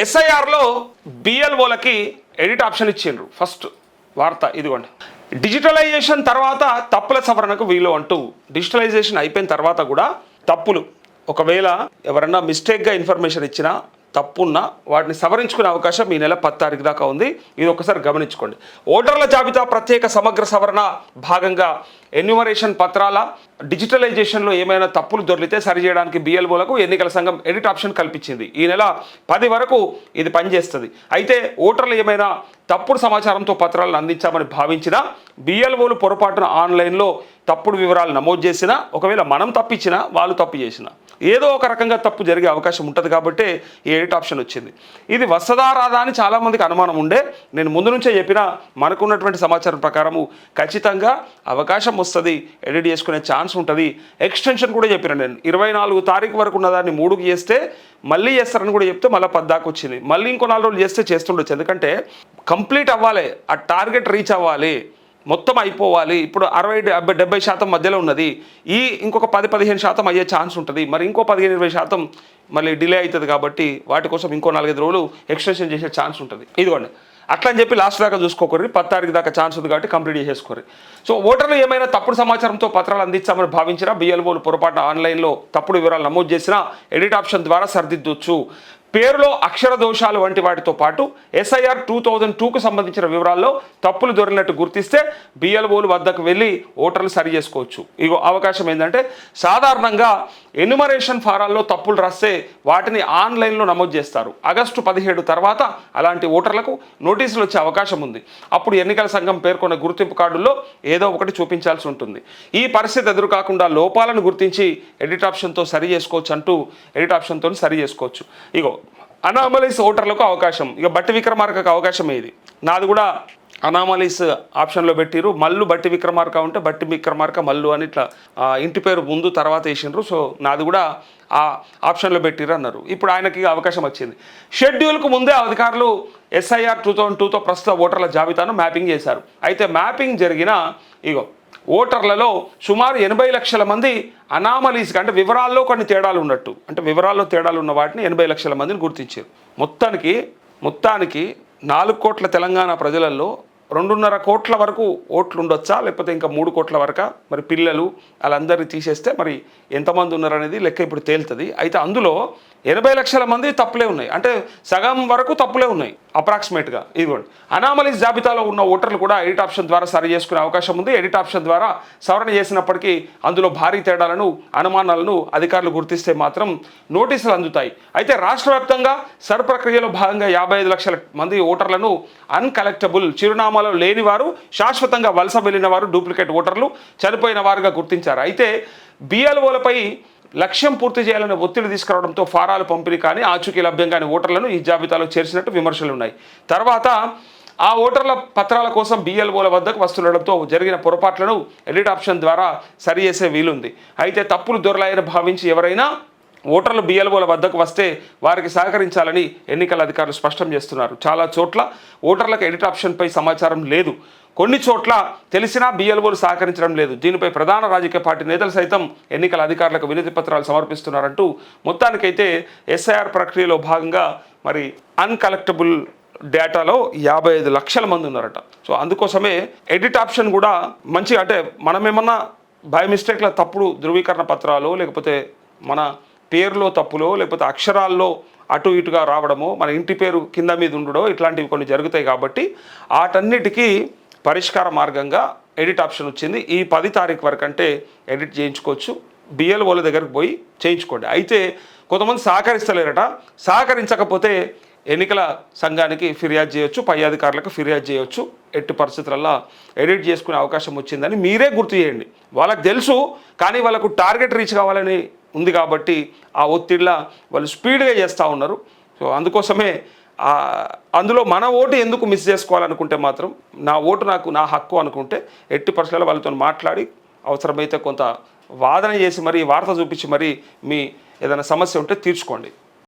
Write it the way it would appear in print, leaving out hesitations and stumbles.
ఎస్ఐఆర్లో బిఎల్ఓలకి edit option ఇచ్చిండ్రు. First వార్త ఇదిగోండి. డిజిటలైజేషన్ తర్వాత తప్పుల సవరణకు వీలు అంటూ, డిజిటలైజేషన్ అయిపోయిన తర్వాత కూడా తప్పులు ఒకవేళ ఎవరన్నా మిస్టేక్గా ఇన్ఫర్మేషన్ ఇచ్చినా తప్పున్నా వాటిని సవరించుకునే అవకాశం ఈ నెల 10 తారీఖు దాకా ఉంది. ఇది ఒకసారి గమనించుకోండి. ఓటర్ల జాబితా ప్రత్యేక సమగ్ర సవరణ భాగంగా ఎన్యూమరేషన్ పత్రాల డిజిటలైజేషన్లో ఏమైనా తప్పులు దొరికితే సరిచేయడానికి బిఎల్ఓలకు ఎన్నికల సంఘం ఎడిట్ ఆప్షన్ కల్పించింది. ఈ నెల 10 వరకు ఇది పనిచేస్తుంది. అయితే ఓటర్లు ఏమైనా తప్పుడు సమాచారంతో పత్రాలను అందించామని భావించినా, బిఎల్ఓలు పొరపాటున ఆన్లైన్లో తప్పుడు వివరాలు నమోదు చేసినా, ఒకవేళ మనం తప్పించినా వాళ్ళు తప్పు చేసినా ఏదో ఒక రకంగా తప్పు జరిగే అవకాశం ఉంటుంది కాబట్టి ఈ ఎడిట్ ఆప్షన్ వచ్చింది. ఇది వస్తుందా రాదా అని చాలామందికి అనుమానం ఉండే. నేను ముందు నుంచే చెప్పిన మనకున్నటువంటి సమాచారం ప్రకారము ఖచ్చితంగా అవకాశం వస్తుంది, ఎడిట్ చేసుకునే ఛాన్స్ ఉంటుంది. ఎక్స్టెన్షన్ కూడా చెప్పిన నేను 24 తారీఖు వరకు ఉన్నదాన్ని 3కి చేస్తే మళ్ళీ చేస్తారని కూడా చెప్తే మళ్ళీ 10 దాకా వచ్చింది. మళ్ళీ ఇంకో 4 రోజులు చేస్తే చేస్తుండొచ్చు. ఎందుకంటే కంప్లీట్ అవ్వాలి, ఆ టార్గెట్ రీచ్ అవ్వాలి, మొత్తం అయిపోవాలి. ఇప్పుడు 60-70% మధ్యలో ఉన్నది. ఇంకొక 10-15% అయ్యే ఛాన్స్ ఉంటుంది. మరి ఇంకో 15-20% మళ్ళీ డిలే అవుతుంది. కాబట్టి వాటి కోసం ఇంకో 4-5 రోజులు ఎక్స్టెన్షన్ చేసే ఛాన్స్ ఉంటుంది. ఇదిగోండి, అట్లా అని చెప్పి లాస్ట్ దాకా చూసుకోకూడదు. 10 తారీఖు దాకా ఛాన్స్ ఉంది కాబట్టి కంప్లీట్ చేసేసుకోరు. సో ఓటర్లు ఏమైనా తప్పుడు సమాచారంతో పత్రాలు అందించామని భావించినా, బిఎల్ఓలు పొరపాటున ఆన్లైన్లో తప్పుడు వివరాలు నమోదు చేసినా ఎడిట్ ఆప్షన్ ద్వారా సరిదిద్దొచ్చు. పేరులో అక్షర దోషాలు వంటి వాటితో పాటు ఎస్ఐఆర్ 2002కు సంబంధించిన వివరాల్లో తప్పులు దొరికినట్టు గుర్తిస్తే బిఎల్ఓలు వద్దకు వెళ్ళి ఓటర్లు సరి చేసుకోవచ్చు. ఇగో అవకాశం ఏంటంటే, సాధారణంగా ఎన్యుమరేషన్ ఫారాల్లో తప్పులు రాస్తే వాటిని ఆన్లైన్లో నమోదు చేస్తారు. ఆగస్టు 17 తర్వాత అలాంటి ఓటర్లకు నోటీసులు వచ్చే అవకాశం ఉంది. అప్పుడు ఎన్నికల సంఘం పేర్కొన్న గుర్తింపు కార్డుల్లో ఏదో ఒకటి చూపించాల్సి ఉంటుంది. ఈ పరిస్థితి ఎదురు కాకుండా లోపాలను గుర్తించి ఎడిట్ ఆప్షన్తో సరి చేసుకోవచ్చు అంటూ ఎడిట్ ఆప్షన్తో సరి చేసుకోవచ్చు. ఇగో అనామలీస్ ఓటర్లకు అవకాశం. ఇక బట్టి విక్రమార్కకు అవకాశం ఇది. నాది కూడా అనామలీస్ ఆప్షన్లో పెట్టిరు. మల్లు బట్టి విక్రమార్క ఉంటే బట్టి విక్రమార్క మల్లు అని ఇట్లా ఇంటి పేరు ముందు తర్వాత వేసిండ్రు. సో నాది కూడా ఆ ఆప్షన్లో పెట్టిరు అన్నారు. ఇప్పుడు ఆయనకి అవకాశం వచ్చింది. షెడ్యూల్కు ముందే అధికారులు ఎస్ఐఆర్ 2002తో ప్రస్తుత ఓటర్ల జాబితాను మ్యాపింగ్ చేశారు. అయితే మ్యాపింగ్ జరిగిన ఓటర్లలో సుమారు 80 లక్షల మంది అనామలీస్గా, అంటే వివరాల్లో కొన్ని తేడాలు ఉన్నట్టు, అంటే వివరాల్లో తేడాలు ఉన్న వాటిని 80 లక్షల మందిని గుర్తించారు. మొత్తానికి 4 కోట్ల తెలంగాణ ప్రజలలో 2.5 కోట్ల వరకు ఓట్లు ఉండొచ్చా, లేకపోతే ఇంకా 3 కోట్ల వరకా, మరి పిల్లలు వాళ్ళందరినీ తీసేస్తే మరి ఎంతమంది ఉన్నారనేది లెక్క ఇప్పుడు తేలుతుంది. అయితే అందులో 80 లక్షల మంది తప్పులే ఉన్నాయి, అంటే సగం వరకు తప్పులే ఉన్నాయి అప్రాక్సిమేట్గా. ఇదిగోండి, అనామలీస్ జాబితాలో ఉన్న ఓటర్లు కూడా ఎడిట్ ఆప్షన్ ద్వారా సరి చేసుకునే అవకాశం ఉంది. ఎడిట్ ఆప్షన్ ద్వారా సవరణ చేసినప్పటికీ అందులో భారీ తేడాలను, అనుమానాలను అధికారులు గుర్తిస్తే మాత్రం నోటీసులు అందుతాయి. అయితే రాష్ట్ర వ్యాప్తంగా సర్ ప్రక్రియలో భాగంగా 55 లక్షల మంది ఓటర్లను అన్కలెక్టబుల్, చిరునామాలో లేని వారు, శాశ్వతంగా వలస వెళ్ళిన వారు, డూప్లికేట్ ఓటర్లు, చనిపోయిన వారుగా గుర్తించారు. అయితే బిఎల్ఓలపై లక్ష్యం పూర్తి చేయాలని ఒత్తిడి తీసుకురావడంతో ఫారాలు పంపిణీ కానీ ఆచూకీ లభ్యం కాని ఓటర్లను ఈ జాబితాలో చేర్చినట్టు విమర్శలు ఉన్నాయి. తర్వాత ఆ ఓటర్ల పత్రాల కోసం బిఎల్ఓల వద్దకు వస్తుండడంతో జరిగిన పొరపాట్లను ఎడిట్ ఆప్షన్ ద్వారా సరి చేసే వీలుంది. అయితే తప్పులు దొరలాయని భావించి ఎవరైనా ఓటర్లు బిఎల్ఓల వద్దకు వస్తే వారికి సహకరించాలని ఎన్నికల అధికారులు స్పష్టం చేస్తున్నారు. చాలా చోట్ల ఓటర్లకు ఎడిట్ ఆప్షన్పై సమాచారం లేదు. కొన్ని చోట్ల తెలిసినా బిఎల్ఓలు సహకరించడం లేదు. దీనిపై ప్రధాన రాజకీయ పార్టీ నేతలు సైతం ఎన్నికల అధికారులకు వినతి పత్రాలు సమర్పిస్తున్నారంటూ మొత్తానికైతే ఎస్ఐఆర్ ప్రక్రియలో భాగంగా మరి అన్కలెక్టబుల్ డేటాలో 55 లక్షల మంది ఉన్నారట. సో అందుకోసమే ఎడిట్ ఆప్షన్ కూడా మంచిగా, అంటే మనం ఏమన్నా బై మిస్టేక్ల తప్పుడు ధృవీకరణ పత్రాలు, లేకపోతే మన పేరులో తప్పులో, లేకపోతే అక్షరాల్లో అటు ఇటుగా రావడమో, మన ఇంటి పేరు కింద మీద ఉండడో, ఇట్లాంటివి కొన్ని జరుగుతాయి. కాబట్టి వాటన్నిటికీ పరిష్కార మార్గంగా ఎడిట్ ఆప్షన్ వచ్చింది. ఈ 10 తారీఖు వరకు అంటే ఎడిట్ చేయించుకోవచ్చు. బిఎల్ఓల దగ్గరకు పోయి చేయించుకోండి. అయితే కొంతమంది సహకరిస్తలేరట. సహకరించకపోతే ఎన్నికల సంఘానికి ఫిర్యాదు చేయొచ్చు, పై అధికారులకు ఫిర్యాదు చేయొచ్చు. ఎట్టి పరిస్థితులలో ఎడిట్ చేసుకునే అవకాశం వచ్చిందని మీరే గుర్తు చేయండి. వాళ్ళకి తెలుసు, కానీ వాళ్ళకు టార్గెట్ రీచ్ కావాలని ఉంది కాబట్టి ఆ ఒత్తిడిలా వాళ్ళు స్పీడ్గా చేస్తూ ఉన్నారు. సో అందుకోసమే అందులో మన ఓటు ఎందుకు మిస్ చేసుకోవాలనుకుంటే మాత్రం, నా ఓటు నాకు నా హక్కు అనుకుంటే ఎట్టి పరిస్థితుల్లో వాళ్ళతో మాట్లాడి అవసరమైతే కొంత వాదన చేసి మరి వార్త చూపించి మరి మీ ఏదైనా సమస్య ఉంటే తీర్చుకోండి.